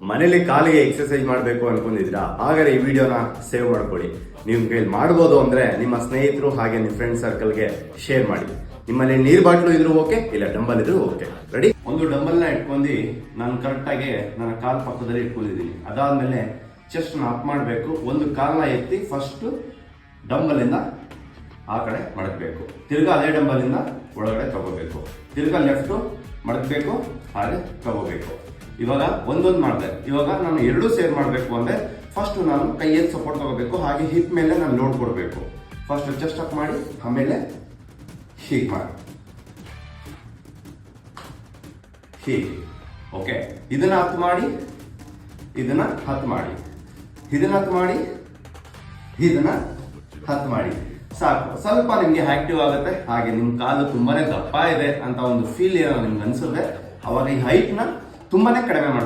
ಮನೇಲಿ ಕಾಲಿಗೆ ಎಕ್ಸರ್ಸೈಸ್ ಮಾಡಬೇಕು ಅನ್ಕೊಂಡಿದ್ದೀರಾ? ಹಾಗಾದ್ರೆ ಈ ವಿಡಿಯೋನ ಸೇವ್ ಮಾಡ್ಕೊಳ್ಳಿ. ನೀವು ಕೈಲಿ ಮಾಡ್ಬೋದು ಅಂದ್ರೆ ನಿಮ್ಮ ಸ್ನೇಹಿತರು ಹಾಗೆ ನಿಮ್ಮ ಫ್ರೆಂಡ್ ಸರ್ಕಲ್ಗೆ ಶೇರ್ ಮಾಡಿ. ನಿಮ್ಮಲ್ಲಿ ನೀರ್ ಬಾಟ್ಲು ಇದ್ರು ಓಕೆ, ಇಲ್ಲ ಡಂಬಲ್ ಇದ್ರು ಓಕೆ. ರೆಡಿ? ಒಂದು ಡಂಬಲ್ನ ಇಟ್ಕೊಂಡು ನಾನು ಕರೆಕ್ಟಾಗಿ ನನ್ನ ಕಾಲ್ ಪಕ್ಕದಲ್ಲಿ ಇಟ್ಕೊಂಡಿದ್ದೀನಿ. ಅದಾದ್ಮೇಲೆ ಚೆಸ್ಟ್ ಅಪ್ ಮಾಡಬೇಕು. ಒಂದು ಕಾಲ್ನ ಎತ್ತಿ ಫಸ್ಟ್ ಡಂಬಲ್ ಇಂದ ಆ ಕಡೆ ಮಡಕಬೇಕು, ತಿರ್ಗಾ ಅದೇ ಡಂಬಲ್ ಇಂದ ಒಳಗಡೆ ತಗೋಬೇಕು, ತಿರ್ಗಾ ಲೆಫ್ಟ್ ಮಡಕಬೇಕು, ಹಾಗೆ ತಗೋಬೇಕು. ಇವಾಗ ಒಂದೊಂದು ಮಾಡಿದೆ. ಇವಾಗ ನಾನು ಎರಡೂ ಸೇರ್ ಮಾಡಬೇಕು ಅಂದ್ರೆ ಫಸ್ಟ್ ನಾನು ಕೈಯಲ್ಲಿ ಸಪೋರ್ಟ್ ತಗೋಬೇಕು, ಹಾಗೆ ಹಿಪ್ ಮೇಲೆ ನಾನು ಲೋಡ್ ಕೊಡಬೇಕು. ಫಸ್ಟ್ ಚೆಸ್ಟ್ ಅಪ್ ಮಾಡಿ, ಆಮೇಲೆ ಹೀಗೆ ಮಾಡಿ, ಹೀಗೆ. ಓಕೆ, ಇದನ್ನ ಹತ್ತು ಮಾಡಿ, ಇದನ್ನ ಹತ್ತು ಮಾಡಿ, ಇದನ್ನ ಹತ್ತು ಮಾಡಿ, ಇದನ್ನ ಹತ್ತು ಮಾಡಿ. ಸಾಕು. ಸ್ವಲ್ಪ ನಿಮ್ಗೆ ಆಕ್ಟಿವ್ ಆಗುತ್ತೆ, ಹಾಗೆ ನಿಮ್ ಕಾಲು ತುಂಬಾನೇ ದಪ್ಪ ಇದೆ ಅಂತ ಒಂದು ಫೀಲ್ ಏನೋ ನಿಮ್ಗೆ ಅನ್ಸುತ್ತೆ. ಅವಾಗ ಈ ಹೈಟ್ ನ ತುಂಬಾನೇ ಕಡಿಮೆ ಮಾಡ್ಕೊಳ್ಳಿ.